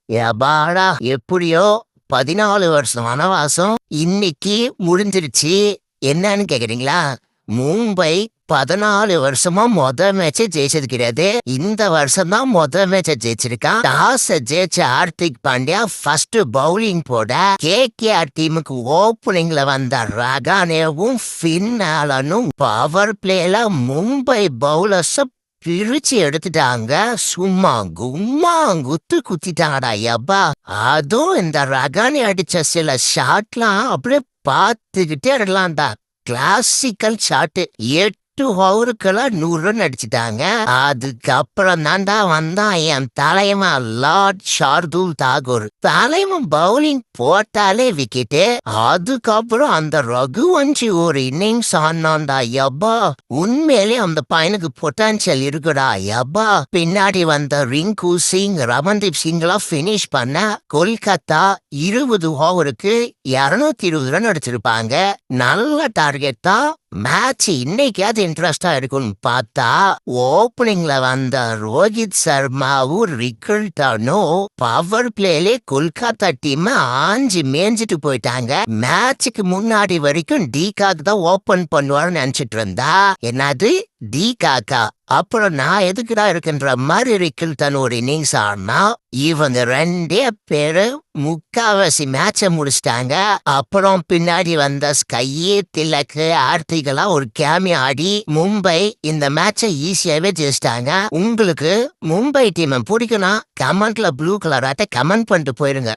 எபாடா எப்படியோ 14 வருஷம் வனவாசம் இன்னைக்கு முடிஞ்சிருச்சு. என்னன்னு கேக்குறீங்களா? மும்பை 14 வருஷமா மேட்சை ஜெயிச்சது கிடையாது. இந்த வருஷம் தான் மேட்சை ஜெயிச்சிருக்கான். டாஸ் ஜெயிச்ச ஹார்திக் பாண்டியா ஃபர்ஸ்ட் பவுலிங் போட கேகேஆர் டீமுக்கு ஓப்பனிங்ல வந்த ரகானேவும் ஃபின்னாலனும் பவர் பிளேல மும்பை பவுலர்ஸ் பிரிச்சு எடுத்துட்டாங்க. சும்மா கும்மா குத்திட்டாங்கடா யப்பா. அதுவும் இந்த ரகானி அடிச்ச சில ஷாட்லாம் அப்படியே பார்த்துக்கிட்டே இருக்கலாம்டா. Classical shot. 8 ஓவருக்கெல்லாம் 100 ரன் அடிச்சுட்டாங்க. அதுக்கப்புறம் தான்டா வந்தான் என் தலைவன் லார்ட் ஷார்துல் தாகூர். தலைவன் பவுலிங் போட்டாலே விக்கெட்டு. அதுக்கப்புறம் அந்த ரகுவஞ்சி ஒரு இன்னிங்ஸ் ஆனான்டா யப்பா. உண்மையிலே அந்த பையனுக்கு பொட்டான்சியல் இருக்குடா யப்பா. பின்னாடி வந்த ரிங்கு சிங், ரமன்தீப் சிங் எல்லாம் பினிஷ் பண்ண கொல்கத்தா 20 ஓவருக்கு 220 ரன் அடிச்சிருப்பாங்க. நல்ல டார்கெட் தான். மேட்ச் இன்னைக்காவது இன்ட்ரெஸ்டா இருக்கும்னு பார்த்தா ஓப்பனிங்ல வந்த ரோஹித் சர்மாவும் ரிக்கல்டனும் பவர் பிளேலே கொல்கத்தா டீம் ஆஞ்சி மேஞ்சிட்டு போயிட்டாங்க. மேட்சுக்கு முன்னாடி வரைக்கும் டிகாக் தான் ஓபன் பண்ணுவார்னு நினைச்சிட்டு இருந்தா, என்னது டிகாக்கா? அப்புறம் நான் எதுக்குடா இருக்குன்ற மாதிரி ரிக்கல்டன் ஒரு இன்னிங்ஸ் ஆனா இவங்க 2 பேரு முக்காவாசி மேட்ச முடிச்சிட்டாங்க. அப்புறம் பின்னாடி வந்த ஸ்கையே திலக்கு ஆர்த்திகெல்லாம் ஒரு கேமி ஆடி மும்பை இந்த மேட்சை ஈஸியாவே ஜெயிச்சிட்டாங்க. உங்களுக்கு மும்பை டீம் பிடிக்கும்னா கமெண்ட்ல ப்ளூ கலர் ஆட்ட கமெண்ட் பண்ணிட்டு போயிருங்க.